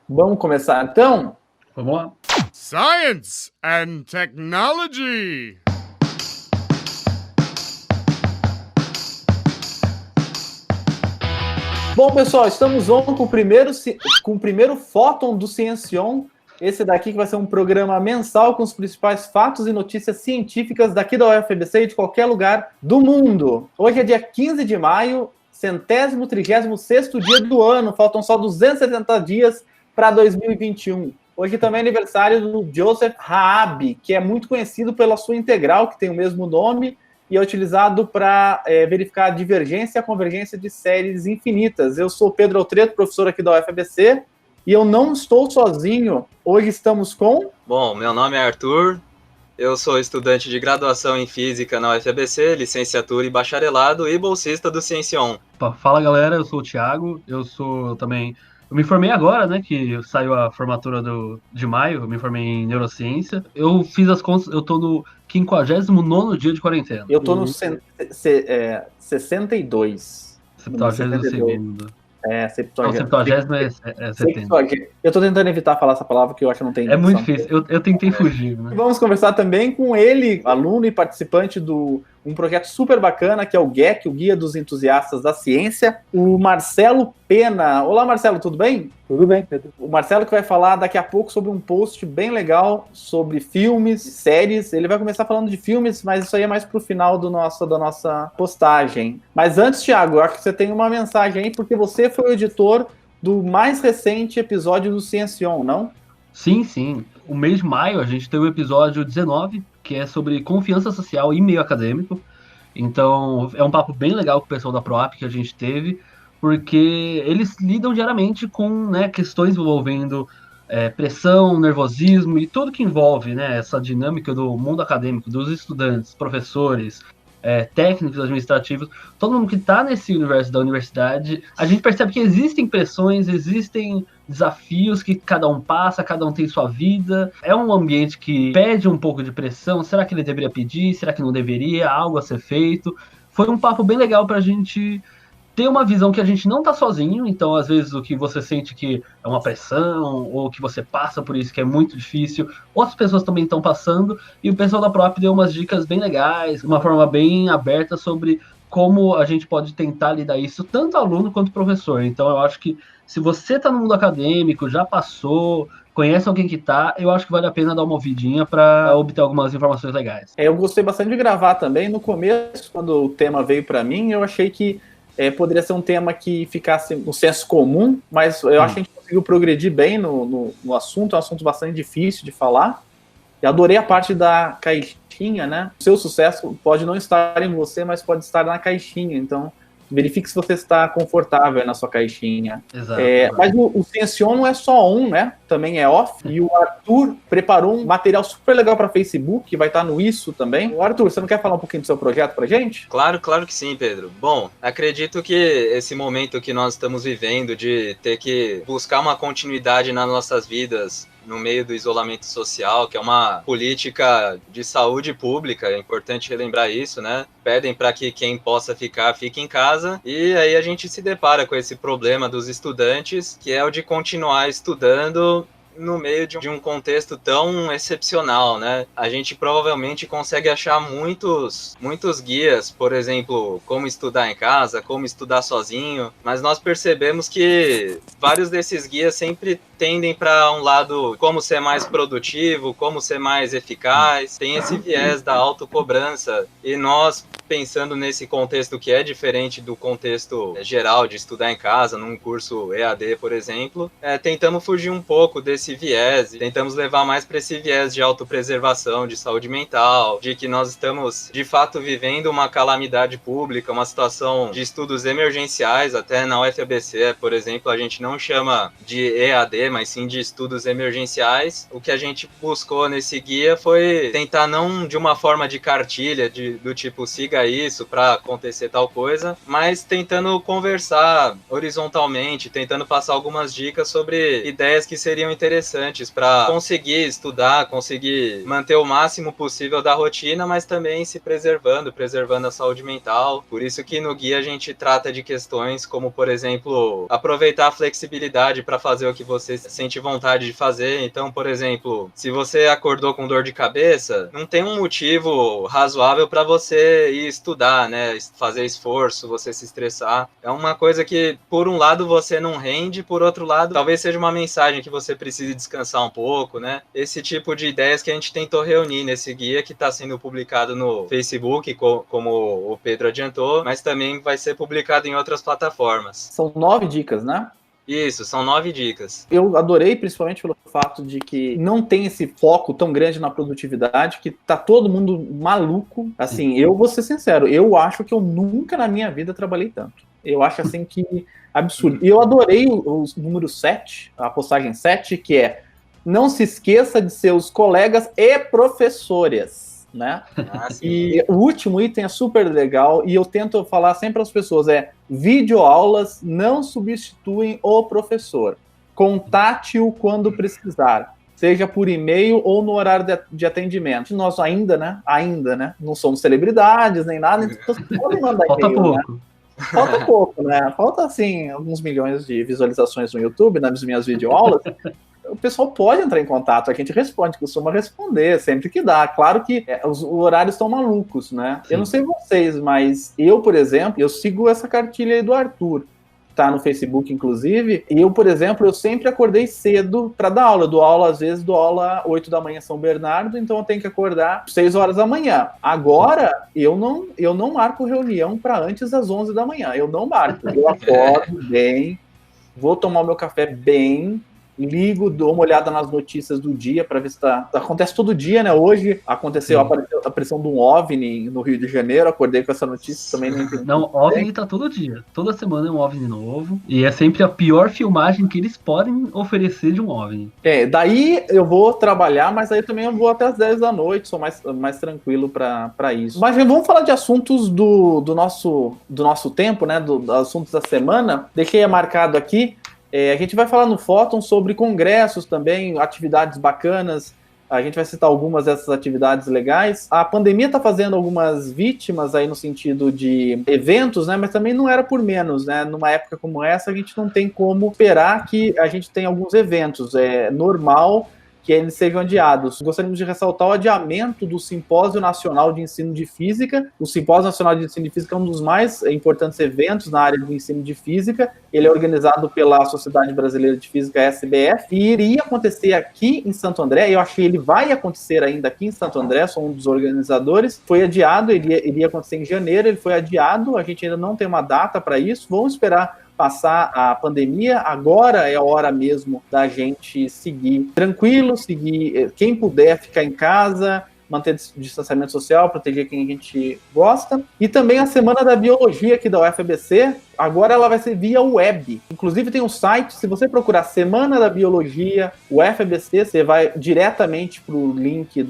Vamos começar então? Vamos lá. Science and Technology. Bom, pessoal, estamos on com o primeiro Fóton do Ciencion. Esse daqui que vai ser um programa mensal com os principais fatos e notícias científicas daqui da UFABC e de qualquer lugar do mundo. Hoje é dia 15 de maio, 136º dia do ano. Faltam só 270 dias para 2021. Hoje também é aniversário do Joseph Haabe, que é muito conhecido pela sua integral, que tem o mesmo nome, e é utilizado para verificar a divergência e a convergência de séries infinitas. Eu sou Pedro Altreto, professor aqui da UFABC, e eu não estou sozinho. Hoje estamos com... Bom, meu nome é Arthur, eu sou estudante de graduação em Física na UFABC, licenciatura e bacharelado e bolsista do Ciencion. Fala, galera, eu sou o Thiago, eu me formei agora, né, que saiu a formatura de maio, eu me formei em neurociência. Eu fiz as contas, eu tô no 59º dia de quarentena. Eu estou no 62. 72º. É, Não, 70º é 70. Eu estou tentando evitar falar essa palavra, que eu acho que não tem... É muito difícil, eu tentei fugir, né? Vamos conversar também com ele, aluno e participante do um projeto super bacana, que é o GEC, o Guia dos Entusiastas da Ciência, o Marcelo Pena. Olá, Marcelo, tudo bem? Tudo bem, Pedro. O Marcelo que vai falar daqui a pouco sobre um post bem legal sobre filmes, séries. Ele vai começar falando de filmes, mas isso aí é mais pro final da nossa postagem. Mas antes, Thiago, eu acho que você tem uma mensagem aí, porque você foi o editor do mais recente episódio do Ciencion, não? Sim. O mês de maio a gente tem o episódio 19, que é sobre confiança social e meio acadêmico. Então, é um papo bem legal com o pessoal da PROAP que a gente teve, porque eles lidam diariamente com, né, questões envolvendo pressão, nervosismo e tudo que envolve, né, essa dinâmica do mundo acadêmico, dos estudantes, professores, técnicos administrativos, todo mundo que está nesse universo da universidade. A gente percebe que existem pressões, existem desafios que cada um passa, cada um tem sua vida. É um ambiente que pede um pouco de pressão. Será que ele deveria pedir? Será que não deveria? Algo a ser feito? Foi um papo bem legal para a gente ter uma visão que a gente não tá sozinho. Então, às vezes, o que você sente que é uma pressão, ou que você passa por isso, que é muito difícil, outras pessoas também estão passando, e o pessoal da PROAP deu umas dicas bem legais, uma forma bem aberta sobre como a gente pode tentar lidar isso, tanto aluno quanto professor. Então, eu acho que se você tá no mundo acadêmico, já passou, conhece alguém que tá, eu acho que vale a pena dar uma ouvidinha para obter algumas informações legais. Eu gostei bastante de gravar também. No começo, quando o tema veio para mim, eu achei que poderia ser um tema que ficasse no senso comum, mas eu acho que a gente conseguiu progredir bem no assunto. É um assunto bastante difícil de falar. E adorei a parte da caixinha, né? O seu sucesso pode não estar em você, mas pode estar na caixinha. Então, verifique se você está confortável na sua caixinha. Exato. Mas o Ciencion não é só on, né? Também é off. E o Arthur preparou um material super legal para Facebook, que vai estar no Isso também. O Arthur, você não quer falar um pouquinho do seu projeto pra gente? Claro que sim, Pedro. Bom, acredito que esse momento que nós estamos vivendo de ter que buscar uma continuidade nas nossas vidas no meio do isolamento social, que é uma política de saúde pública, é importante relembrar isso, né? Pedem para que quem possa ficar, fique em casa, e aí a gente se depara com esse problema dos estudantes, que é o de continuar estudando no meio de um contexto tão excepcional, né? A gente provavelmente consegue achar muitos guias, por exemplo, como estudar em casa, como estudar sozinho, mas nós percebemos que vários desses guias sempre tendem para um lado como ser mais produtivo, como ser mais eficaz, tem esse viés da autocobrança, e nós, pensando nesse contexto que é diferente do contexto geral de estudar em casa, num curso EAD, por exemplo, tentamos fugir um pouco desse viés, tentamos levar mais para esse viés de autopreservação, de saúde mental, de que nós estamos, de fato, vivendo uma calamidade pública, uma situação de estudos emergenciais. Até na UFABC, por exemplo, a gente não chama de EAD, mas sim de estudos emergenciais. O que a gente buscou nesse guia foi tentar, não de uma forma de cartilha, do tipo, siga isso para acontecer tal coisa, mas tentando conversar horizontalmente, tentando passar algumas dicas sobre ideias que seriam interessantes para conseguir estudar, conseguir manter o máximo possível da rotina, mas também se preservando a saúde mental. Por isso que no guia a gente trata de questões como, por exemplo, aproveitar a flexibilidade para fazer o que você você sente vontade de fazer. Então, por exemplo, se você acordou com dor de cabeça, não tem um motivo razoável para você ir estudar, né? Fazer esforço, você se estressar. É uma coisa que, por um lado, você não rende, por outro lado, talvez seja uma mensagem que você precise descansar um pouco, né? Esse tipo de ideias que a gente tentou reunir nesse guia que está sendo publicado no Facebook, como o Pedro adiantou, mas também vai ser publicado em outras plataformas. São 9 dicas, né? Isso, são 9 dicas. Eu adorei, principalmente pelo fato de que não tem esse foco tão grande na produtividade, que tá todo mundo maluco. Assim, eu vou ser sincero, eu acho que eu nunca na minha vida trabalhei tanto. Eu acho assim que absurdo. E eu adorei o número 7, a postagem 7, que é: não se esqueça de seus colegas e professores, né? E o último item é super legal, e eu tento falar sempre às pessoas, videoaulas não substituem o professor. Contate-o quando precisar, seja por e-mail ou no horário de atendimento. Nós ainda, né, não somos celebridades nem nada, então você pode mandar Falta e-mail, pouco. né? Falta pouco, né? Falta, assim, alguns milhões de visualizações no YouTube, nas minhas videoaulas. O pessoal pode entrar em contato, a gente responde, costuma responder sempre que dá. Claro que os horários estão malucos, né? Sim. Eu não sei vocês, mas eu, por exemplo, eu sigo essa cartilha aí do Arthur, tá no Facebook, inclusive, e eu, por exemplo, eu sempre acordei cedo para dar aula. Eu dou aula, às vezes, dou aula 8 da manhã em São Bernardo, então eu tenho que acordar 6 horas da manhã. Agora, eu não marco reunião para antes das 11 da manhã, eu não marco. Eu acordo bem, vou tomar o meu café bem, ligo, dou uma olhada nas notícias do dia para ver se acontece todo dia, né? Hoje apareceu a aparição de um OVNI no Rio de Janeiro, acordei com essa notícia também. Não, OVNI tá todo dia. Toda semana é um OVNI novo. E é sempre a pior filmagem que eles podem oferecer de um OVNI. Daí eu vou trabalhar, mas aí também eu vou até as 10 da noite, sou mais tranquilo para isso. Mas vamos falar de assuntos do nosso tempo, né? Dos assuntos da semana. Deixei marcado aqui. A gente vai falar no Fóton sobre congressos também, atividades bacanas. A gente vai citar algumas dessas atividades legais. A pandemia está fazendo algumas vítimas aí no sentido de eventos, né? Mas também não era por menos, né? Numa época como essa, a gente não tem como esperar que a gente tenha alguns eventos. É normal que eles sejam adiados. Gostaríamos de ressaltar o adiamento do Simpósio Nacional de Ensino de Física. O Simpósio Nacional de Ensino de Física é um dos mais importantes eventos na área do ensino de física. Ele é organizado pela Sociedade Brasileira de Física, SBF, e iria acontecer aqui em Santo André. Eu acho que ele vai acontecer ainda aqui em Santo André, sou um dos organizadores. Foi adiado, iria acontecer em janeiro, ele foi adiado, a gente ainda não tem uma data para isso. Vamos esperar passar a pandemia, agora é a hora mesmo da gente seguir tranquilo, seguir, quem puder ficar em casa, manter distanciamento social, proteger quem a gente gosta. E também a Semana da Biologia aqui da UFABC, agora ela vai ser via web. Inclusive tem um site, se você procurar Semana da Biologia, UFABC, você vai diretamente para o link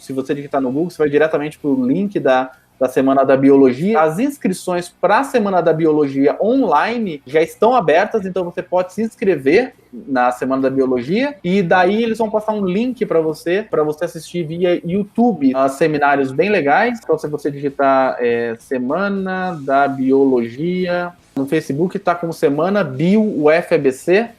se você digitar no Google, você vai diretamente para o link da Semana da Biologia. As inscrições para a Semana da Biologia online já estão abertas, então você pode se inscrever na Semana da Biologia, e daí eles vão passar um link para você assistir via YouTube, seminários bem legais. Então, se você digitar Semana da Biologia no Facebook, está como Semana Bio UFABC.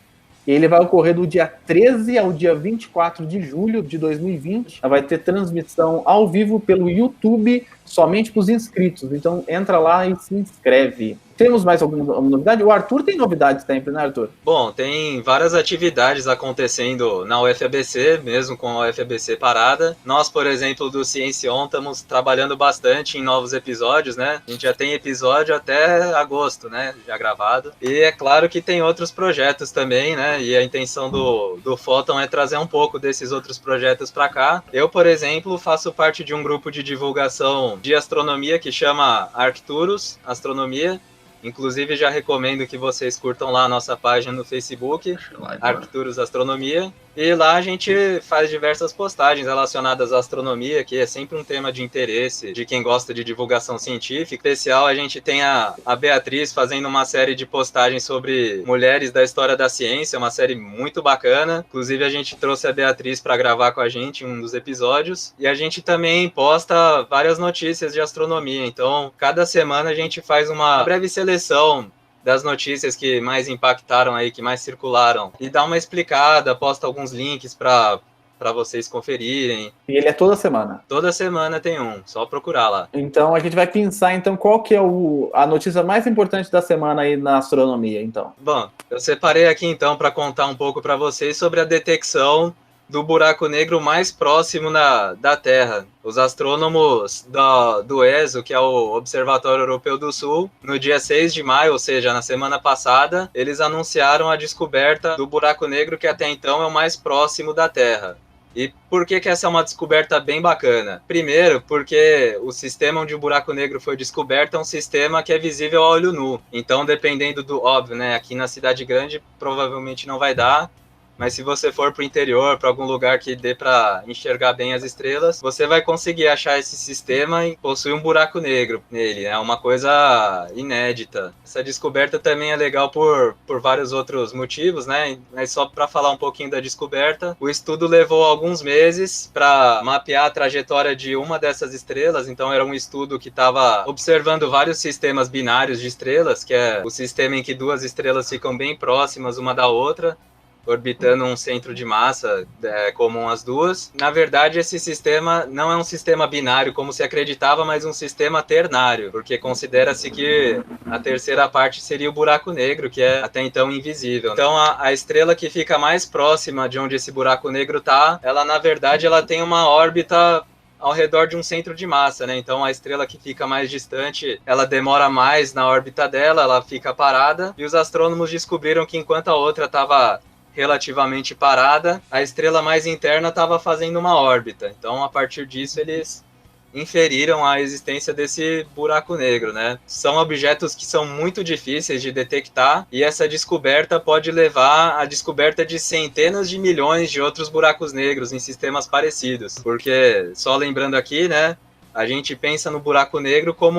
Ele vai ocorrer do dia 13 ao dia 24 de julho de 2020. Vai ter transmissão ao vivo pelo YouTube, somente para os inscritos. Então, entra lá e se inscreve. Temos mais alguma novidade? O Arthur tem novidades sempre, né, Arthur? Bom, tem várias atividades acontecendo na UFABC, mesmo com a UFABC parada. Nós, por exemplo, do Ciencion, estamos trabalhando bastante em novos episódios, né? A gente já tem episódio até agosto, né? Já gravado. E é claro que tem outros projetos também, né? E a intenção do Fóton é trazer um pouco desses outros projetos para cá. Eu, por exemplo, faço parte de um grupo de divulgação de astronomia que chama Arcturus Astronomia. Inclusive, já recomendo que vocês curtam lá a nossa página no Facebook, Arcturus Astronomia. E lá a gente faz diversas postagens relacionadas à astronomia, que é sempre um tema de interesse de quem gosta de divulgação científica. Em especial, a gente tem a Beatriz fazendo uma série de postagens sobre mulheres da história da ciência, uma série muito bacana. Inclusive, a gente trouxe a Beatriz para gravar com a gente em um dos episódios. E a gente também posta várias notícias de astronomia. Então, cada semana a gente faz uma breve seleção das notícias que mais impactaram aí, que mais circularam, e dá uma explicada, posta alguns links para vocês conferirem. E ele é toda semana. Toda semana tem um, só procurar lá. Então a gente vai pensar então qual que é a notícia mais importante da semana aí na astronomia, então. Bom, eu separei aqui então para contar um pouco para vocês sobre a detecção do buraco negro mais próximo da Terra. Os astrônomos do ESO, que é o Observatório Europeu do Sul, no dia 6 de maio, ou seja, na semana passada, eles anunciaram a descoberta do buraco negro que até então é o mais próximo da Terra. E por que essa é uma descoberta bem bacana? Primeiro, porque o sistema onde o buraco negro foi descoberto é um sistema que é visível a olho nu. Então, dependendo do... Óbvio, né? Aqui na cidade grande, provavelmente não vai dar. Mas se você for para o interior, para algum lugar que dê para enxergar bem as estrelas, você vai conseguir achar esse sistema e possui um buraco negro nele. É uma coisa inédita. Essa descoberta também é legal por vários outros motivos, né? Mas só para falar um pouquinho da descoberta, o estudo levou alguns meses para mapear a trajetória de uma dessas estrelas. Então era um estudo que estava observando vários sistemas binários de estrelas, que é o sistema em que duas estrelas ficam bem próximas uma da outra, orbitando um centro de massa comum às duas. Na verdade, esse sistema não é um sistema binário, como se acreditava, mas um sistema ternário, porque considera-se que a terceira parte seria o buraco negro, que é até então invisível. Então, a estrela que fica mais próxima de onde esse buraco negro está, ela, na verdade, ela tem uma órbita ao redor de um centro de massa, né? Então a estrela que fica mais distante, ela demora mais na órbita dela, ela fica parada, e os astrônomos descobriram que enquanto a outra estava relativamente parada, a estrela mais interna estava fazendo uma órbita. Então, a partir disso, eles inferiram a existência desse buraco negro, né? São objetos que são muito difíceis de detectar, e essa descoberta pode levar à descoberta de centenas de milhões de outros buracos negros em sistemas parecidos. Porque, só lembrando aqui, né, a gente pensa no buraco negro como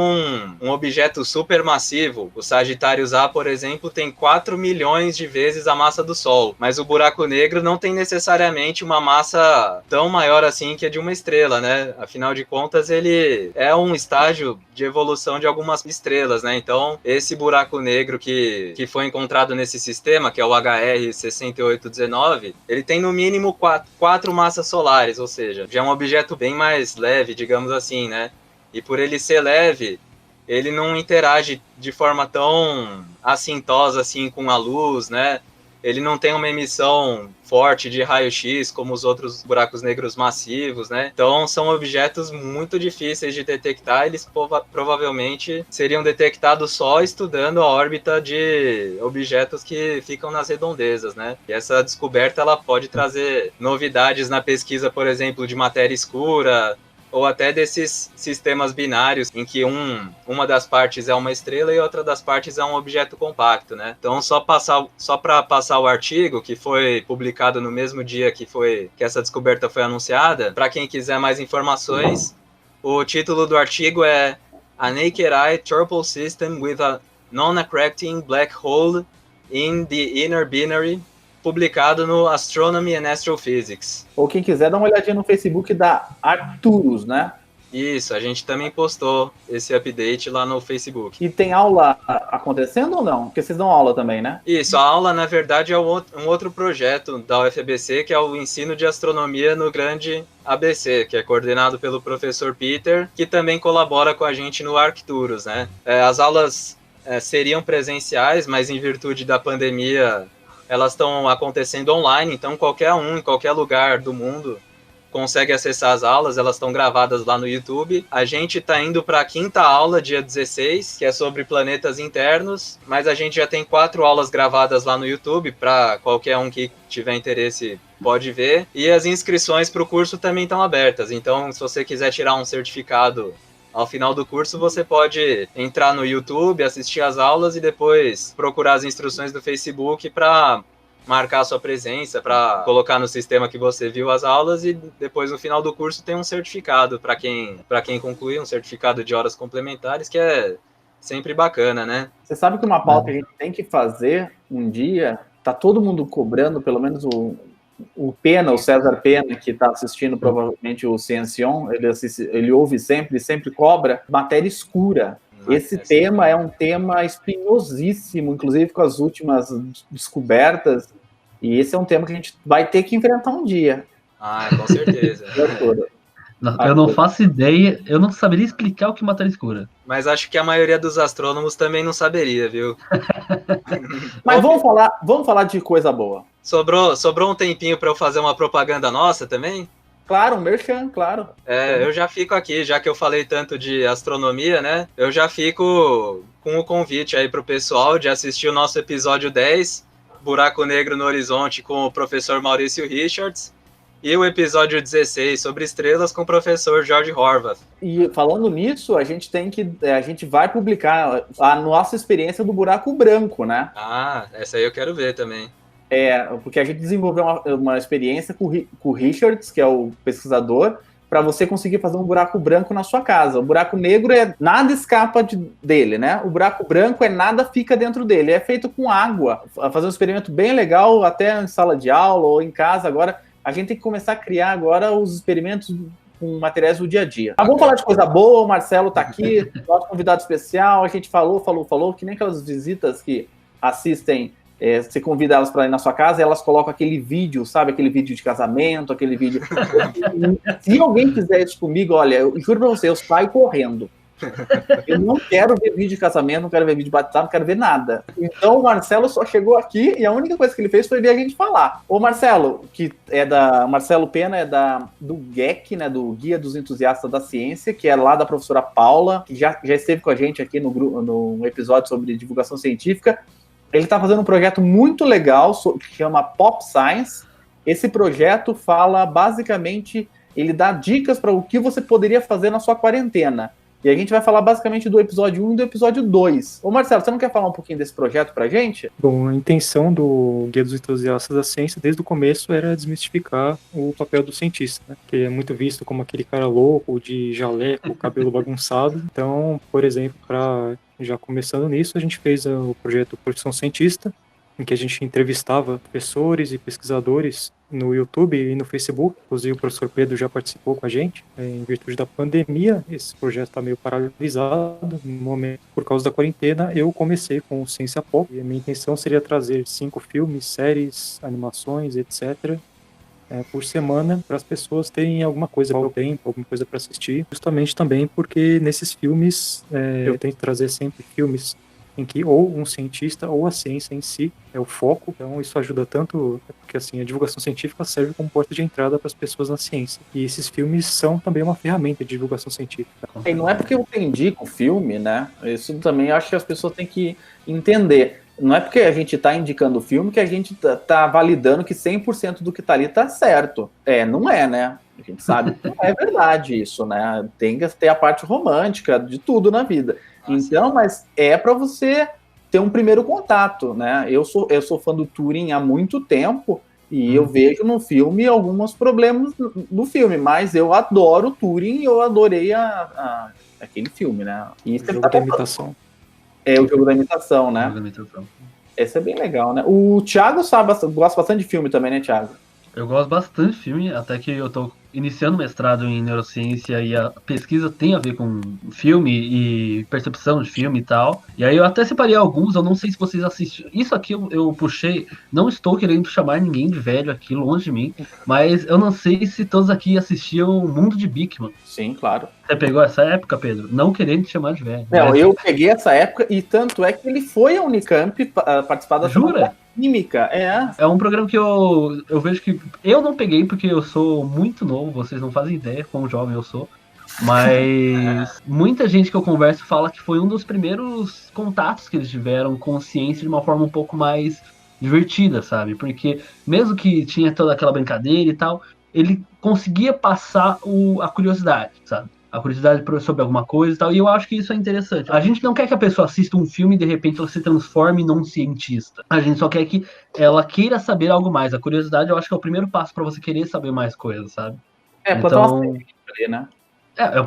um objeto supermassivo. O Sagitários A, por exemplo, tem 4 milhões de vezes a massa do Sol. Mas o buraco negro não tem necessariamente uma massa tão maior assim que a de uma estrela, né? Afinal de contas, ele é um estágio de evolução de algumas estrelas, né? Então, esse buraco negro que foi encontrado nesse sistema, que é o HR 6819, ele tem no mínimo 4 massas solares, ou seja, já é um objeto bem mais leve, digamos assim, né? E por ele ser leve, ele não interage de forma tão assintosa assim com a luz, né? Ele não tem uma emissão forte de raio-x como os outros buracos negros massivos, né? Então são objetos muito difíceis de detectar. Eles provavelmente seriam detectados só estudando a órbita de objetos que ficam nas redondezas, né? E essa descoberta ela pode trazer novidades na pesquisa, por exemplo, de matéria escura, ou até desses sistemas binários em que uma das partes é uma estrela e outra das partes é um objeto compacto, né? Então, só para passar o artigo, que foi publicado no mesmo dia que essa descoberta foi anunciada, para quem quiser mais informações, o título do artigo é A Naked Eye Torpor System with a Non-Accreting Black Hole in the Inner Binary, publicado no Astronomy and Astrophysics. Ou quem quiser, dá uma olhadinha no Facebook da Arcturus, né? Isso, a gente também postou esse update lá no Facebook. E tem aula acontecendo ou não? Porque vocês dão aula também, né? Isso, a aula, na verdade, é um outro projeto da UFABC, que é o ensino de astronomia no grande ABC, que é coordenado pelo professor Peter, que também colabora com a gente no Arcturus, né? As aulas seriam presenciais, mas em virtude da pandemia, elas estão acontecendo online, então qualquer um, em qualquer lugar do mundo, consegue acessar as aulas, elas estão gravadas lá no YouTube. A gente está indo para a 5ª aula, dia 16, que é sobre planetas internos, mas a gente já tem 4 aulas gravadas lá no YouTube, para qualquer um que tiver interesse pode ver. E as inscrições para o curso também estão abertas, então se você quiser tirar um certificado ao final do curso, você pode entrar no YouTube, assistir as aulas e depois procurar as instruções do Facebook para marcar a sua presença, para colocar no sistema que você viu as aulas, e depois no final do curso tem um certificado para quem concluir, um certificado de horas complementares, que é sempre bacana, né? Você sabe que uma pauta que a gente tem que fazer um dia, tá todo mundo cobrando, pelo menos o Pena, o César Pena, que está assistindo provavelmente o Ciencion, ele ouve sempre cobra matéria escura. Esse tema é um tema espinhosíssimo, inclusive com as últimas descobertas, e esse é um tema que a gente vai ter que enfrentar um dia. Com certeza. Eu não faço ideia, eu não saberia explicar o que é matéria escura. Mas acho que a maioria dos astrônomos também não saberia, viu? Mas vamos falar de coisa boa. Sobrou um tempinho para eu fazer uma propaganda nossa também? Claro, um merchan, claro. Eu já fico aqui, já que eu falei tanto de astronomia, né? Eu já fico com o convite aí pro pessoal de assistir o nosso episódio 10, Buraco Negro no Horizonte, com o professor Maurício Richards, e o episódio 16, sobre estrelas, com o professor George Horvath. E falando nisso, a gente vai publicar a nossa experiência do buraco branco, né? Essa aí eu quero ver também. Porque a gente desenvolveu uma experiência com o Richards, que é o pesquisador, para você conseguir fazer um buraco branco na sua casa. O buraco negro nada escapa dele, né? O buraco branco nada fica dentro dele. É feito com água. Fazer um experimento bem legal, até em sala de aula ou em casa. Agora, a gente tem que começar a criar agora os experimentos com materiais do dia a dia. Vamos falar de coisa boa, o Marcelo tá aqui, nosso convidado especial, a gente falou, que nem aquelas visitas que assistem. Você convida elas para ir na sua casa e elas colocam aquele vídeo, sabe? Aquele vídeo de casamento, aquele vídeo... Se alguém fizer isso comigo, olha, eu juro para você, eu saio correndo. Eu não quero ver vídeo de casamento, não quero ver vídeo de batizado, não quero ver nada. Então o Marcelo só chegou aqui e a única coisa que ele fez foi ver a gente falar. O Marcelo, Marcelo Pena do GEC, né? Do Guia dos Entusiastas da Ciência, que é lá da professora Paula, que já esteve com a gente aqui no episódio sobre divulgação científica. Ele está fazendo um projeto muito legal, que chama Pop Science. Esse projeto fala, basicamente, ele dá dicas para o que você poderia fazer na sua quarentena. E a gente vai falar basicamente do episódio 1 e do episódio 2. Ô Marcelo, você não quer falar um pouquinho desse projeto pra gente? Bom, a intenção do Guia dos Entusiastas da Ciência, desde o começo, era desmistificar o papel do cientista, né? Que é muito visto como aquele cara louco, de jaleco, cabelo bagunçado. Então, por exemplo, já começando nisso, a gente fez o projeto Profissão Cientista, em que a gente entrevistava professores e pesquisadores no YouTube e no Facebook. Inclusive o professor Pedro já participou com a gente. Em virtude da pandemia, esse projeto está meio paralisado. No momento, por causa da quarentena, eu comecei com o Ciência Pop. E a minha intenção seria trazer 5 filmes, séries, animações, etc., por semana, para as pessoas terem alguma coisa ao tempo, alguma coisa para assistir. Justamente também porque nesses filmes, eu tento trazer sempre filmes em que ou um cientista ou a ciência em si é o foco. Então isso ajuda tanto, porque assim, a divulgação científica serve como porta de entrada para as pessoas na ciência. E esses filmes são também uma ferramenta de divulgação científica. E não é porque eu indico o filme, né? Isso também acho que as pessoas têm que entender. Não é porque a gente está indicando o filme que a gente tá validando que 100% do que está ali tá certo. Não é, né? A gente sabe que não é verdade isso, né? Tem que ter a parte romântica de tudo na vida. Então, mas é para você ter um primeiro contato, né? Eu sou fã do Turing há muito tempo e eu vejo no filme alguns problemas no filme, mas eu adoro o Turing e eu adorei aquele filme, né? E o jogo da imitação. O jogo da imitação, né? Esse é bem legal, né? O Thiago gosta bastante de filme também, né, Thiago? Eu gosto bastante de filme, até que eu tô iniciando mestrado em neurociência e a pesquisa tem a ver com filme e percepção de filme e tal. E aí eu até separei alguns, eu não sei se vocês assistiram. Isso aqui eu puxei, não estou querendo chamar ninguém de velho aqui, longe de mim, mas eu não sei se todos aqui assistiam O Mundo de Bikman. Sim, claro. Você pegou essa época, Pedro? Não querendo te chamar de velho. Não, eu peguei essa época e tanto é que ele foi à Unicamp participar da Jura? Química, É um programa que eu vejo que eu não peguei porque eu sou muito novo, vocês não fazem ideia quão jovem eu sou, mas muita gente que eu converso fala que foi um dos primeiros contatos que eles tiveram com ciência de uma forma um pouco mais divertida, sabe? Porque mesmo que tinha toda aquela brincadeira e tal, ele conseguia passar a curiosidade, sabe? A curiosidade sobre alguma coisa e tal, e eu acho que isso é interessante. A gente não quer que a pessoa assista um filme e de repente ela se transforme num cientista. A gente só quer que ela queira saber algo mais. A curiosidade eu acho que é o primeiro passo para você querer saber mais coisas, sabe? Plantar uma semente ali, né?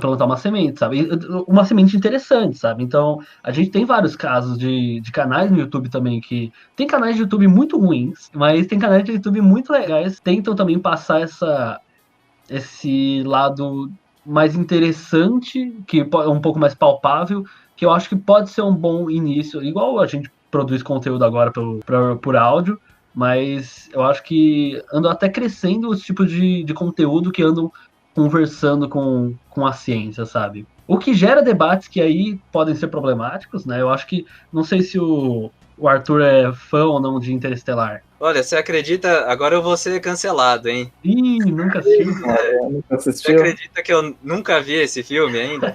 Plantar uma semente, sabe? Uma semente interessante, sabe? Então, a gente tem vários casos de canais no YouTube também que... Tem canais de YouTube muito ruins, mas tem canais de YouTube muito legais. Tentam também passar esse lado mais interessante, que é um pouco mais palpável, que eu acho que pode ser um bom início, igual a gente produz conteúdo agora por áudio, mas eu acho que andam até crescendo os tipos de conteúdo que andam conversando com a ciência, sabe? O que gera debates que aí podem ser problemáticos, né? Eu acho que, não sei se o Arthur é fã ou não de Interestelar. Olha, você acredita? Agora eu vou ser cancelado, hein? Ih, nunca assistiu? Nunca Você assistiu? acredita que eu nunca vi esse filme ainda?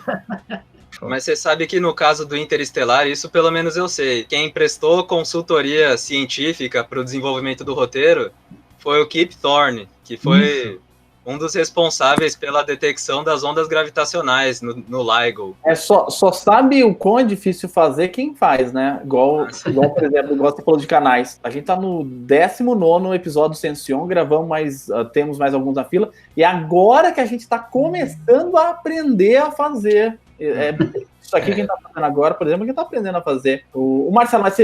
Mas você sabe que no caso do Interestelar, isso pelo menos eu sei. Quem prestou consultoria científica para o desenvolvimento do roteiro foi o Kip Thorne, que foi um dos responsáveis pela detecção das ondas gravitacionais no LIGO. Só sabe o quão é difícil fazer quem faz, né? Igual, por exemplo, igual você falou de canais. A gente tá no 19º episódio do Sensation, gravamos temos mais alguns na fila, e agora que a gente tá começando a aprender a fazer. Isso aqui quem tá fazendo agora, por exemplo, quem tá aprendendo a fazer. O Marcelo, mas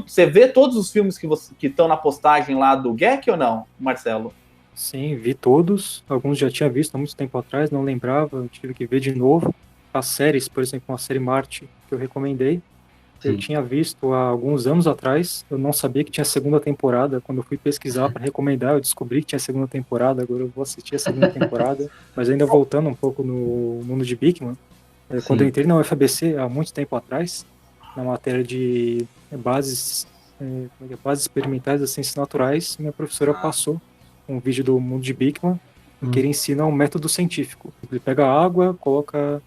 você vê todos os filmes que estão na postagem lá do GEC ou não, Marcelo? Sim, vi todos. Alguns já tinha visto há muito tempo atrás, não lembrava, eu tive que ver de novo. As séries, por exemplo, a série Marte, que eu recomendei, eu tinha visto há alguns anos atrás, eu não sabia que tinha segunda temporada. Quando eu fui pesquisar para recomendar, eu descobri que tinha segunda temporada, agora eu vou assistir a segunda temporada. Mas ainda voltando um pouco no mundo de Big Man, quando eu entrei na UFABC há muito tempo atrás, na matéria de bases experimentais das ciências naturais, minha professora passou um vídeo do mundo de Bigman, em que ele ensina um método científico. Ele pega a água, coloca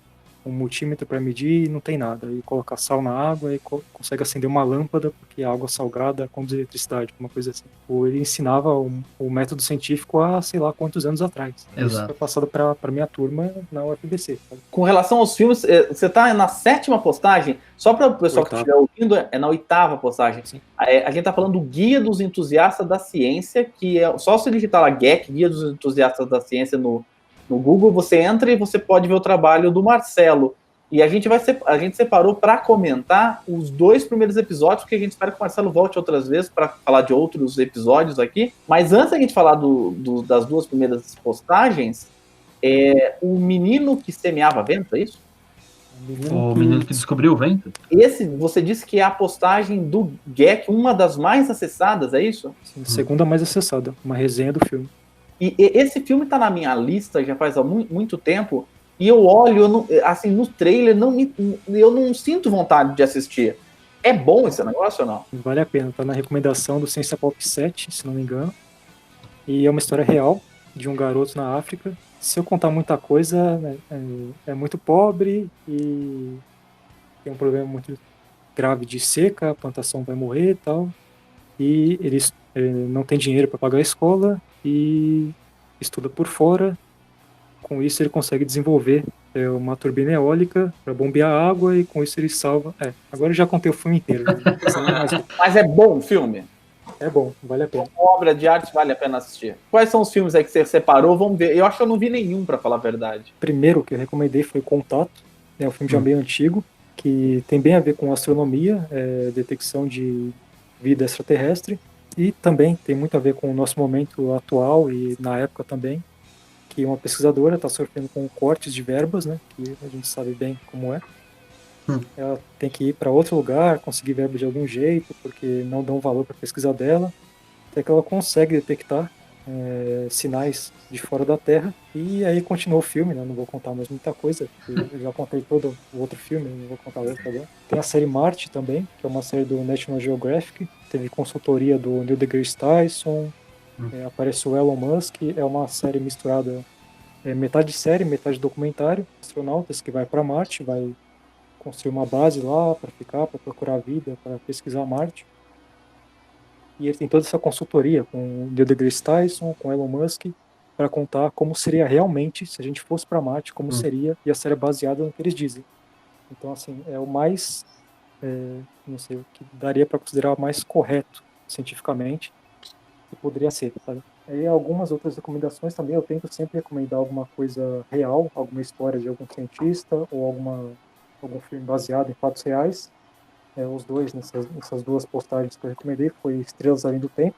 um multímetro para medir e não tem nada. E coloca sal na água e consegue acender uma lâmpada, porque a água salgada conduz eletricidade, uma coisa assim. Ele ensinava o método científico há sei lá quantos anos atrás. Exato. Isso foi passado para minha turma na UFBC. Sabe? Com relação aos filmes, você tá na 7ª postagem? Só para o pessoal que estiver ouvindo, é na 8ª postagem. Sim. A gente tá falando do Guia dos Entusiastas da Ciência, que é só se digitar lá GEC, Guia dos Entusiastas da Ciência no Google, você entra e você pode ver o trabalho do Marcelo. E a gente separou para comentar os 2 primeiros episódios, porque a gente espera que o Marcelo volte outras vezes para falar de outros episódios aqui. Mas antes da gente falar das 2 primeiras postagens, o menino que semeava vento, é isso? O menino que descobriu o vento? Esse, você disse que é a postagem do GEC, uma das mais acessadas, é isso? Sim, a segunda mais acessada, uma resenha do filme. E esse filme tá na minha lista já faz muito tempo, e eu olho, assim, no trailer, eu não sinto vontade de assistir. É bom esse negócio ou não? Vale a pena, tá na recomendação do Ciência Pop 7, se não me engano. E é uma história real de um garoto na África. Se eu contar muita coisa, é muito pobre e tem um problema muito grave de seca, a plantação vai morrer e tal. E eles não tem dinheiro para pagar a escola e estuda por fora. Com isso ele consegue desenvolver uma turbina eólica para bombear água e com isso ele salva... agora eu já contei o filme inteiro. Mas é bom o filme? É bom, vale a pena. Uma obra de arte vale a pena assistir. Quais são os filmes aí que você separou? Vamos ver. Eu acho que eu não vi nenhum, para falar a verdade. O primeiro que eu recomendei foi Contato. É um filme já meio antigo, que tem bem a ver com astronomia, detecção de vida extraterrestre, e também tem muito a ver com o nosso momento atual e na época também, que uma pesquisadora está sofrendo com cortes de verbas, né, que a gente sabe bem como é. Ela tem que ir para outro lugar, conseguir verba de algum jeito, porque não dão valor para a pesquisa dela, até que ela consegue detectar sinais de fora da Terra, e aí continua o filme, né? Não vou contar mais muita coisa, eu já contei todo o outro filme, não vou contar o outro agora. Tem a série Marte também, que é uma série do National Geographic, teve consultoria do Neil deGrasse Tyson, apareceu o Elon Musk, é uma série misturada, metade série, metade documentário, astronautas que vai para Marte, vai construir uma base lá para ficar, para procurar vida, para pesquisar Marte. E ele tem toda essa consultoria com o Neil deGrasse Tyson, com Elon Musk, para contar como seria realmente, se a gente fosse para Marte, como seria, e a série é baseada no que eles dizem. Então, assim, é o mais, não sei, o que daria para considerar o mais correto cientificamente, que poderia ser, sabe? E algumas outras recomendações também, eu tento sempre recomendar alguma coisa real, alguma história de algum cientista, ou algum filme baseado em fatos reais. Os dois, nessas 2 postagens que eu recomendei, foi Estrelas Além do Tempo.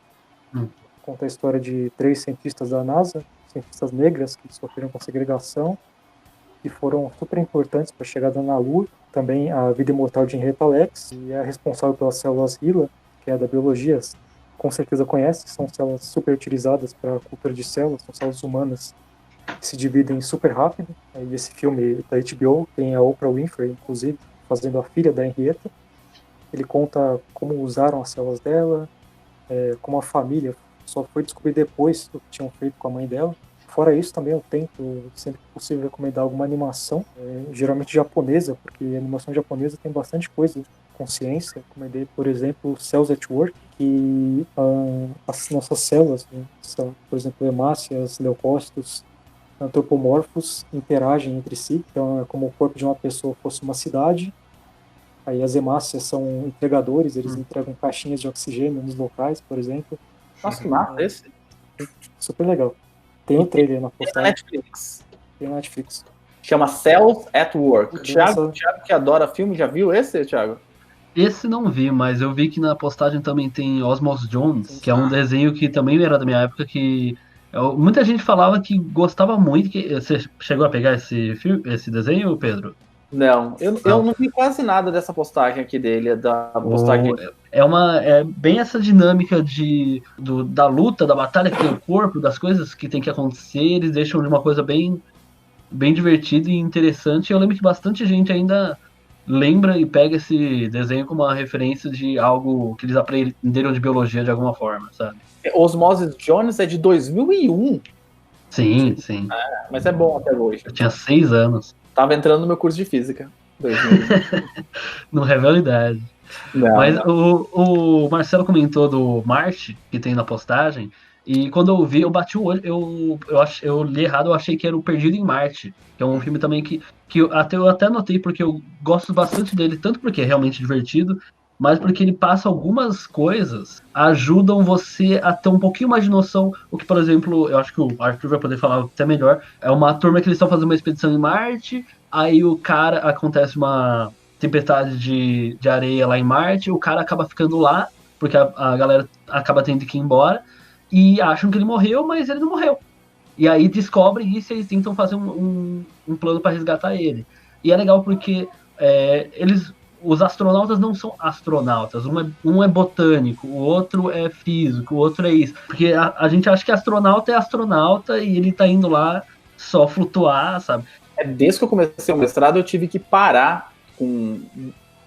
Conta a história de 3 cientistas da NASA, cientistas negras que sofreram com segregação que foram super importantes para a chegada na Lua. Também a vida imortal de Henrietta Lacks, e é responsável pelas células HeLa, que é da biologia, com certeza conhece, são células super utilizadas para a cultura de células, são células humanas que se dividem super rápido. E esse filme da HBO tem a Oprah Winfrey, inclusive, fazendo a filha da Henrietta. Ele conta como usaram as células dela, como a família só foi descobrir depois do que tinham feito com a mãe dela. Fora isso, também eu tento, sempre que possível, recomendar alguma animação, geralmente japonesa, porque a animação japonesa tem bastante coisa com ciência. Recomendei, por exemplo, Cells at Work, que as nossas células, né, por exemplo, hemácias, leucócitos, antropomorfos, interagem entre si. Então, é como o corpo de uma pessoa fosse uma cidade. Aí as hemácias são entregadores, eles entregam caixinhas de oxigênio nos locais, por exemplo. Nossa, que massa esse. Super legal. Tem um trailer na Tem na postagem. Netflix. Tem na Netflix. Chama Cells at Work. Bem Thiago que adora filme, já viu esse, Thiago? Esse não vi, mas eu vi que na postagem também tem Osmos Jones, que é um desenho que também era da minha época, que muita gente falava que gostava muito. Você chegou a pegar esse desenho, Pedro? Não, eu não vi quase nada dessa postagem aqui dele, da postagem. É bem essa dinâmica da luta, da batalha que tem o corpo, das coisas que tem que acontecer, eles deixam de uma coisa bem, bem divertida e interessante. Eu lembro que bastante gente ainda lembra e pega esse desenho como uma referência de algo que eles aprenderam de biologia de alguma forma, sabe? Osmosis Jones é de 2001. Sim. Mas é bom até hoje. Eu tinha 6 anos. Tava entrando no meu curso de física. 2001. Não revela idade. Mas não. o Marcelo comentou do Marte, que tem na postagem, e quando eu vi, eu bati o olho, eu li errado, eu achei que era o Perdido em Marte, que é um filme também que eu até notei, porque eu gosto bastante dele, tanto porque é realmente divertido, mas porque ele passa algumas coisas, ajudam você a ter um pouquinho mais de noção, o que, por exemplo, eu acho que o Arthur vai poder falar até melhor, é uma turma que eles estão fazendo uma expedição em Marte, aí acontece uma tempestade de areia lá em Marte, o cara acaba ficando lá, porque a galera acaba tendo que ir embora, e acham que ele morreu, mas ele não morreu. E aí descobrem isso e eles tentam fazer um plano para resgatar ele. E é legal porque os astronautas não são astronautas, um é botânico, o outro é físico, o outro é isso. Porque a gente acha que astronauta é astronauta e ele tá indo lá só flutuar, sabe? Desde que eu comecei o mestrado, eu tive que parar com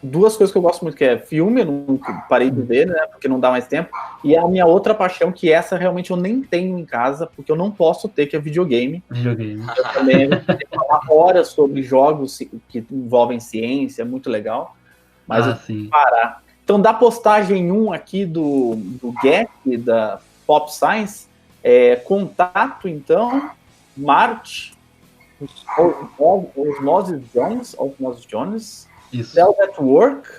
duas coisas que eu gosto muito, que é filme, eu não parei de ver, né, porque não dá mais tempo, e a minha outra paixão, que essa realmente eu nem tenho em casa, porque eu não posso ter, que é videogame. Eu também tenho que falar horas sobre jogos que envolvem ciência, é muito legal, mas eu tenho que parar. Então, da postagem 1 aqui do Gap, da Pop Science, contato, então, Marte, Osmosis Jones, Cells at Work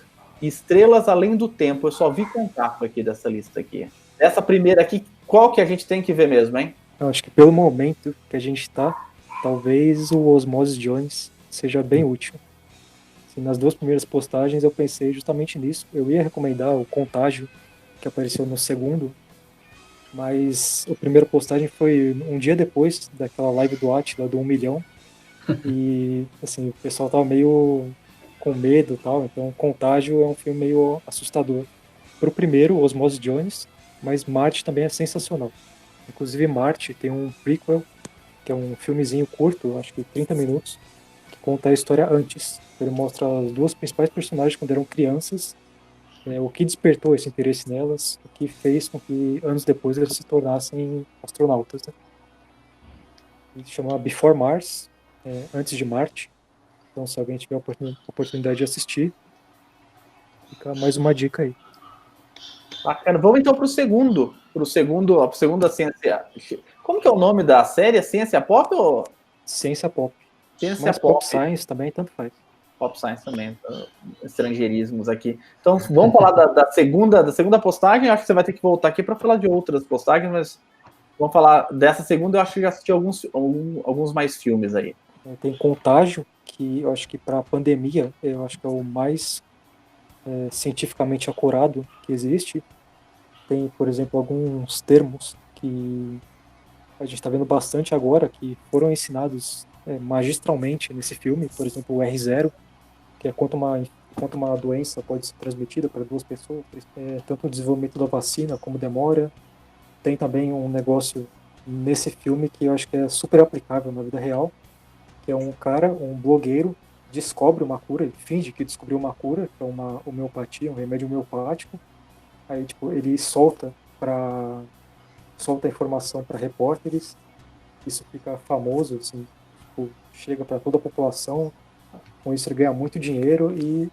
e Estrelas Além do Tempo. Eu só vi contato aqui dessa lista aqui. Dessa primeira aqui, qual que a gente tem que ver mesmo, hein? Eu acho que pelo momento que a gente tá, talvez o Osmosis Jones seja bem útil. Assim, nas duas primeiras postagens eu pensei justamente nisso. Eu ia recomendar o Contágio, que apareceu no segundo, mas a primeira postagem foi um dia depois daquela live do Átila do 1 milhão. E assim, o pessoal tava meio com medo e tal, então Contágio é um filme meio assustador. Pro primeiro, Osmosis Jones, mas Marte também é sensacional. Inclusive Marte tem um prequel, que é um filmezinho curto, acho que 30 minutos, que conta a história antes. Ele mostra as duas principais personagens quando eram crianças, o que despertou esse interesse nelas, o que fez com que anos depois eles se tornassem astronautas. Né? Ele se chama Before Mars, Antes de Marte. Então, se alguém tiver a oportunidade de assistir, fica mais uma dica aí. Bacana. Vamos então para a segunda ciência. Como que é o nome da série? Ciência Pop ou? Ciência Pop. Ciência Mas Pop. Pop Science também, tanto faz. Pop Science também. Estrangeirismos aqui. Então, vamos falar da segunda postagem. Eu acho que você vai ter que voltar aqui para falar de outras postagens, mas vamos falar dessa segunda. Eu acho que já assisti alguns mais filmes aí. Tem Contágio, que eu acho que para a pandemia, eu acho que é o mais cientificamente acurado que existe. Tem, por exemplo, alguns termos que a gente está vendo bastante agora, que foram ensinados magistralmente nesse filme. Por exemplo, o R0, que é quanto uma doença pode ser transmitida para duas pessoas, tanto o desenvolvimento da vacina como demora. Tem também um negócio nesse filme que eu acho que é super aplicável na vida real, que é um cara, um blogueiro, descobre uma cura, ele finge que descobriu uma cura, que é uma homeopatia, um remédio homeopático. Aí, tipo, ele solta a informação para repórteres, isso fica famoso, assim, tipo, chega para toda a população, com isso ele ganha muito dinheiro e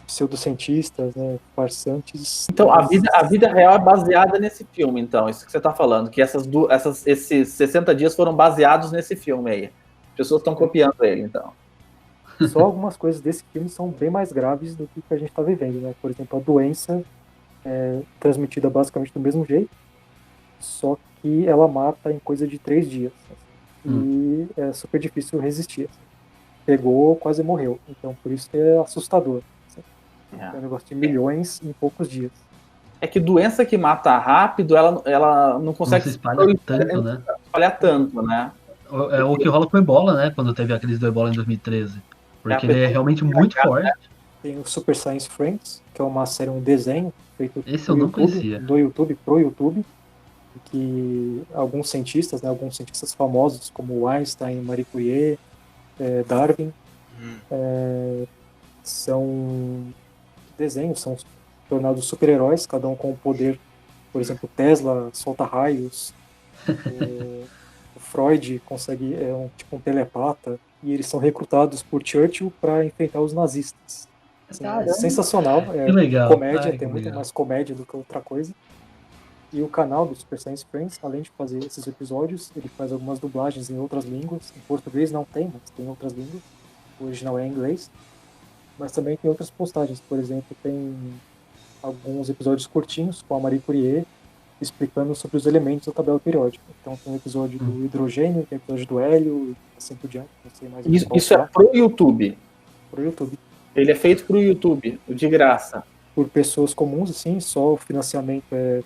pseudocientistas, né, farsantes... Então, a vida real é baseada nesse filme, então, isso que você está falando, que esses 60 dias foram baseados nesse filme aí. As pessoas estão copiando ele, então. Só algumas coisas desse filme são bem mais graves do que a gente está vivendo, né? Por exemplo, a doença é transmitida basicamente do mesmo jeito, só que ela mata em coisa de 3 dias. E é super difícil resistir. Pegou, quase morreu. Então, por isso que é assustador. É um negócio de milhões em poucos dias. É que doença que mata rápido, ela não consegue se espalha tanto, né? espalhar tanto, né? É o que rola com o Ebola, né? Quando teve a crise do Ebola em 2013. Porque ele é realmente muito forte. Tem o Super Science Friends, que é uma série, um desenho feito Esse eu não conhecia. do YouTube, pro YouTube, que alguns cientistas famosos, como Einstein, Marie Curie, Darwin, são desenhos, são tornados super-heróis, cada um com um poder. Por exemplo, Tesla solta raios, o Freud consegue, um telepata, e eles são recrutados por Churchill para enfrentar os nazistas. Assim, é sensacional, que legal. comédia, tem muito mais comédia do que outra coisa. E o canal do Super Science Friends, além de fazer esses episódios, ele faz algumas dublagens em outras línguas. Em português não tem, mas tem outras línguas. O original é em inglês. Mas também tem outras postagens. Por exemplo, tem alguns episódios curtinhos com a Marie Curie explicando sobre os elementos da tabela periódica. Então tem o episódio do hidrogênio, tem o episódio do hélio, e assim por diante. Não sei mais isso é pro YouTube? Pro YouTube. Ele é feito pro YouTube, de graça. Por pessoas comuns, assim, só o financiamento é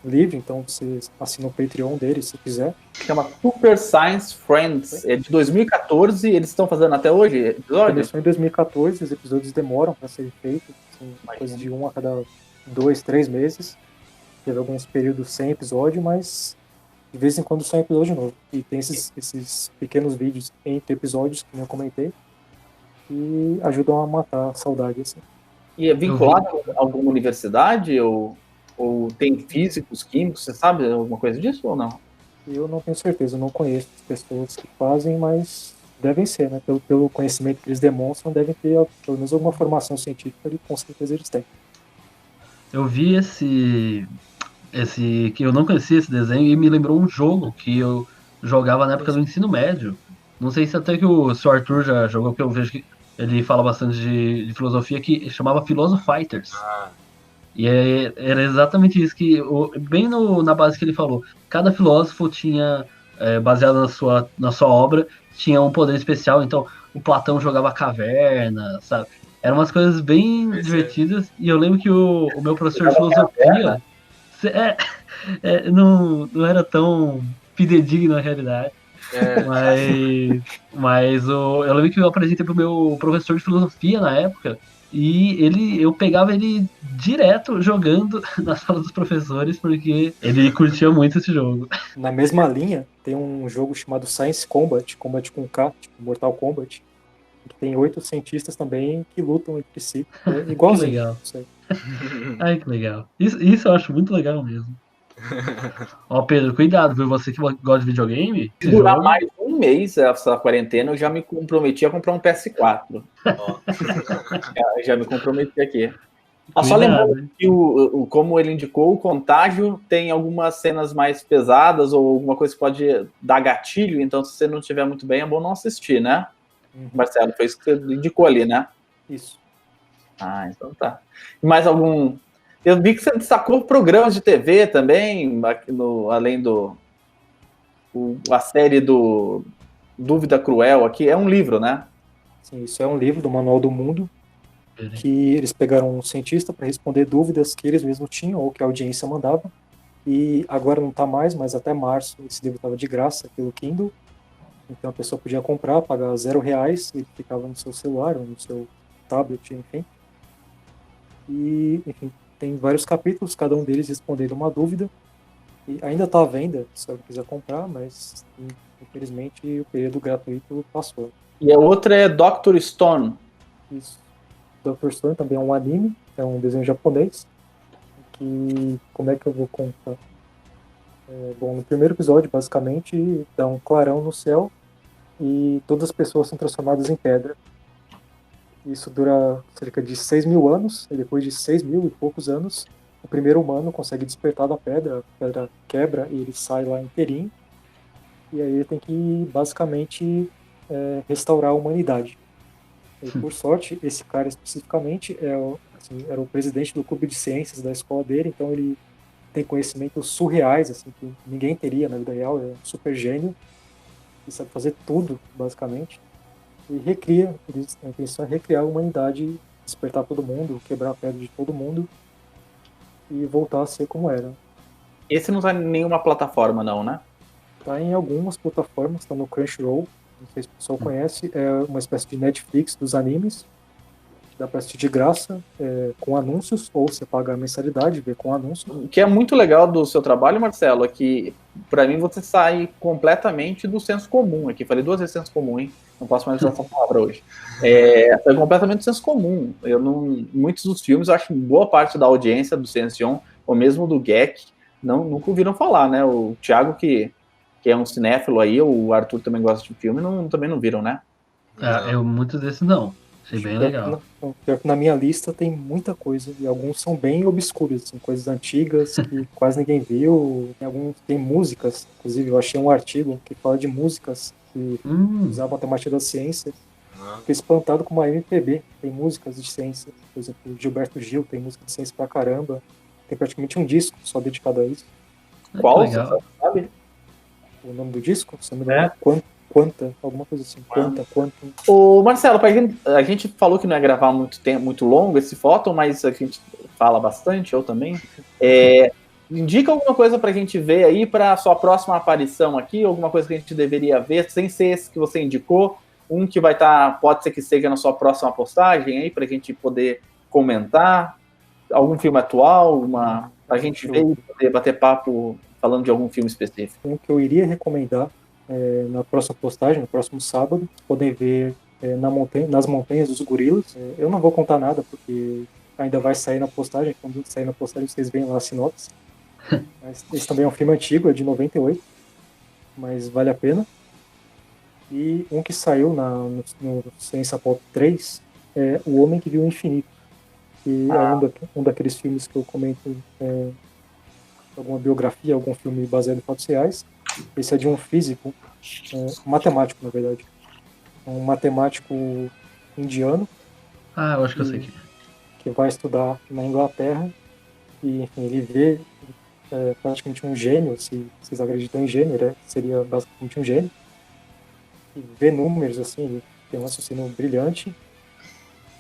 livre, então você assina o Patreon dele, se quiser. Chama Super Science Friends. É de 2014, eles estão fazendo até hoje episódios? Começou em 2014, os episódios demoram para serem feitos, assim, coisa de 1 a cada 2, 3 meses. Teve alguns períodos sem episódio, mas de vez em quando sai um episódio novo. E tem esses pequenos vídeos entre episódios, que eu comentei, que ajudam a matar a saudade, assim. E é vinculado a alguma universidade? Ou tem físicos, químicos? Você sabe alguma coisa disso ou não? Eu não tenho certeza, eu não conheço as pessoas que fazem, mas devem ser, né? Pelo conhecimento que eles demonstram, devem ter pelo menos alguma formação científica e com certeza eles têm. Eu vi esse que eu não conhecia esse desenho e me lembrou um jogo que eu jogava na época do ensino médio. Não sei se até que o Sr. Arthur já jogou, porque eu vejo que ele fala bastante de filosofia, que chamava Philosophizers. E era exatamente isso, que bem na base que ele falou, cada filósofo tinha, baseado na sua obra, tinha um poder especial. Então o Platão jogava caverna, sabe? Eram umas coisas bem divertidas. E eu lembro que o meu professor de filosofia não era tão fidedigno na realidade. Mas eu lembro que eu apresentei pro meu professor de filosofia na época, e eu pegava ele direto jogando na sala dos professores, porque ele curtia muito esse jogo. Na mesma linha, tem um jogo chamado Science Combat com K, tipo Mortal Kombat, que tem 8 cientistas também que lutam entre si. É igualzinho. Que legal. Ai, que legal. Isso eu acho muito legal mesmo. Ó, Pedro, cuidado, viu? Você que gosta de videogame. Se durar mais um mês essa quarentena, eu já me comprometi a comprar um PS4. Já me comprometi aqui. Só lembrando que como ele indicou, o Contágio tem algumas cenas mais pesadas ou alguma coisa que pode dar gatilho, então se você não estiver muito bem, é bom não assistir, né? Marcelo, foi isso que você indicou ali, né? Isso. Então tá. E mais algum... Eu vi que você destacou programas de TV também, além a série do Dúvida Cruel aqui. É um livro, né? Sim, isso é um livro do Manual do Mundo, que eles pegaram um cientista para responder dúvidas que eles mesmos tinham ou que a audiência mandava. E agora não está mais, mas até março esse livro estava de graça pelo Kindle. Então a pessoa podia comprar, pagar R$0, ele ficava no seu celular ou no seu tablet, enfim. E, enfim, tem vários capítulos, cada um deles respondendo uma dúvida. E ainda está à venda, se alguém quiser comprar, mas infelizmente o período gratuito passou. E a outra é Dr. Stone. Isso. Dr. Stone também é um anime, é um desenho japonês. Que, como é que eu vou contar? Bom, no primeiro episódio, basicamente, dá um clarão no céu e todas as pessoas são transformadas em pedra. Isso dura cerca de 6.000 anos, e depois de 6.000 e poucos anos, o primeiro humano consegue despertar da pedra, a pedra quebra e ele sai lá inteirinho. E aí ele tem que, basicamente, restaurar a humanidade. E, por sorte, esse cara especificamente era o presidente do clube de ciências da escola dele, então ele tem conhecimentos surreais, assim, que ninguém teria na vida real, é um super gênio, e sabe fazer tudo, basicamente. E a intenção é recriar a humanidade, despertar todo mundo, quebrar a pedra de todo mundo e voltar a ser como era. Esse não tá em nenhuma plataforma, não, né? Tá em algumas plataformas, tá no Crunchyroll, não sei se o pessoal conhece, é uma espécie de Netflix dos animes, dá pra assistir de graça, com anúncios, ou você paga a mensalidade, vê com anúncios. O que é muito legal do seu trabalho, Marcelo, é que, pra mim, você sai completamente do senso comum. Aqui, falei 2 vezes senso comum, hein? Não posso mais usar essa palavra hoje. Sai completamente do senso comum. Muitos dos filmes, eu acho que boa parte da audiência do Senseion, ou mesmo do GEC, nunca ouviram falar, né? O Thiago, que é um cinéfilo aí, o Arthur também gosta de filme, também não viram, né? Eu muitos desses não. Achei bem legal. Pior que na minha lista tem muita coisa, e alguns são bem obscuros, assim, coisas antigas que quase ninguém viu. Tem músicas, inclusive eu achei um artigo que fala de músicas que usavam a temática da ciência. Fiquei espantado com uma MPB, tem músicas de ciência. Por exemplo, Gilberto Gil tem música de ciência pra caramba. Tem praticamente um disco só dedicado a isso. Qual? Legal. Você sabe? O nome do disco? Se não me engano, Quanta, alguma coisa assim. Quantum. Ô, Marcelo, a gente falou que não ia gravar muito longo esse fóton, mas a gente fala bastante, eu também. Indica alguma coisa pra gente ver aí pra sua próxima aparição aqui, alguma coisa que a gente deveria ver, sem ser esse que você indicou, um que vai estar, pode ser que seja na sua próxima postagem aí, pra gente poder comentar, algum filme atual, pra gente ver e poder bater papo falando de algum filme específico. Um que eu iria recomendar na próxima postagem, no próximo sábado, podem ver nas Montanhas dos Gorilas. Eu não vou contar nada, porque ainda vai sair na postagem. Quando sair na postagem, vocês veem lá a sinopse. Mas esse também é um filme antigo, é de 98, mas vale a pena. E um que saiu no Ciência Pop 3 é O Homem que Viu o Infinito, que é um daqueles filmes que eu comento, alguma biografia, algum filme baseado em fatos reais. Esse é de um físico, um matemático, na verdade. Um matemático indiano. Eu acho que eu sei que vai estudar na Inglaterra. E, enfim, ele vê praticamente um gênio, se vocês acreditam em gênio, né? Seria basicamente um gênio. E vê números, assim, ele tem um raciocínio brilhante.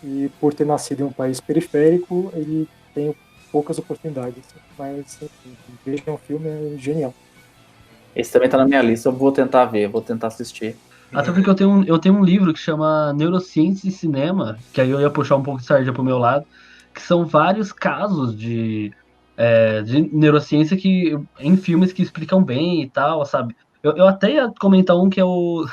E por ter nascido em um país periférico, ele tem poucas oportunidades. Mas, enfim, vejam, um filme é genial. Esse também tá na minha lista, eu vou tentar ver, vou tentar assistir. Até porque eu tenho um livro que chama Neurociência e Cinema, que aí eu ia puxar um pouco de sardinha pro meu lado, que são vários casos de neurociência em filmes que explicam bem e tal, sabe? Eu até ia comentar um que é o...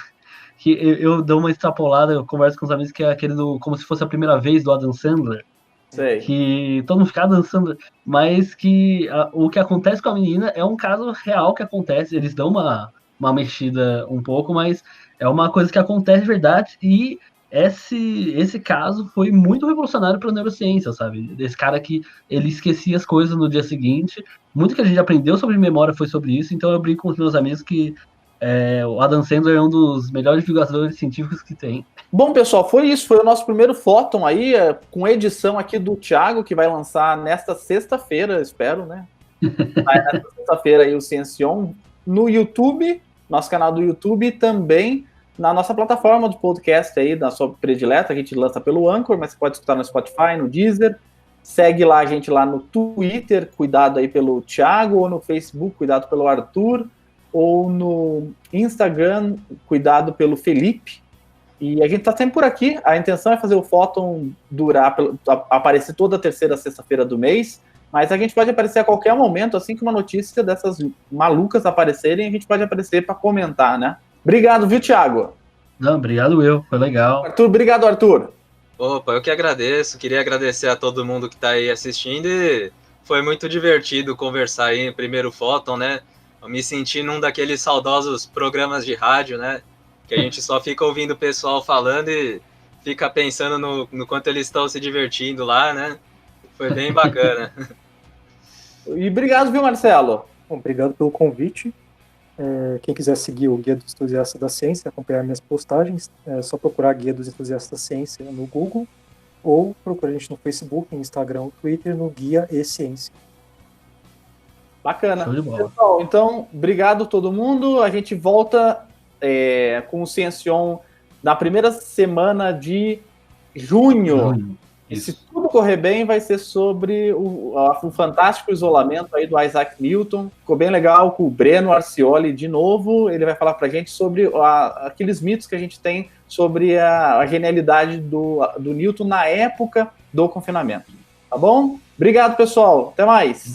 que eu dou uma extrapolada, eu converso com os amigos, que é aquele do Como Se Fosse a Primeira Vez, do Adam Sandler. Sei. Que todo mundo fica dançando, mas que o que acontece com a menina é um caso real que acontece. Eles dão uma mexida um pouco, mas é uma coisa que acontece de verdade. E esse caso foi muito revolucionário para a neurociência, sabe? Desse cara que ele esquecia as coisas no dia seguinte. Muito que a gente aprendeu sobre memória foi sobre isso. Então eu brinco com os meus amigos que o Adam Sandler é um dos melhores divulgadores científicos que tem. Bom, pessoal, foi isso. Foi o nosso primeiro Fóton aí, com edição aqui do Thiago, que vai lançar nesta sexta-feira, espero, né? Vai nesta sexta-feira aí o Senseion no YouTube, nosso canal do YouTube, e também na nossa plataforma do podcast aí, na sua predileta, a gente lança pelo Anchor, mas você pode escutar no Spotify, no Deezer. Segue lá a gente lá no Twitter, cuidado aí pelo Thiago, ou no Facebook, cuidado pelo Arthur, ou no Instagram, cuidado pelo Felipe. E a gente tá sempre por aqui. A intenção é fazer o Fóton aparecer toda a terceira sexta-feira do mês, mas a gente pode aparecer a qualquer momento, assim que uma notícia dessas malucas aparecerem, a gente pode aparecer para comentar, né? Obrigado, viu, Thiago? Não, obrigado foi legal. Arthur, obrigado, Arthur. Opa, eu que agradeço. Queria agradecer a todo mundo que tá aí assistindo e foi muito divertido conversar aí em primeiro Fóton, né? Eu me senti num daqueles saudosos programas de rádio, né? Que a gente só fica ouvindo o pessoal falando e fica pensando no quanto eles estão se divertindo lá, né? Foi bem bacana. E obrigado, viu, Marcelo? Bom, obrigado pelo convite. Quem quiser seguir o Guia dos Entusiastas da Ciência, acompanhar minhas postagens, é só procurar Guia dos Entusiastas da Ciência no Google ou procurar a gente no Facebook, no Instagram, no Twitter, no Guia e Ciência. Bacana. Show de bola. Pessoal, então, obrigado a todo mundo. A gente volta com o Ciencion na primeira semana de junho. E se tudo correr bem, vai ser sobre o fantástico isolamento aí do Isaac Newton. Ficou bem legal com o Breno Arcioli de novo. Ele vai falar pra gente sobre aqueles mitos que a gente tem sobre a genialidade do Newton na época do confinamento. Tá bom? Obrigado, pessoal. Até mais.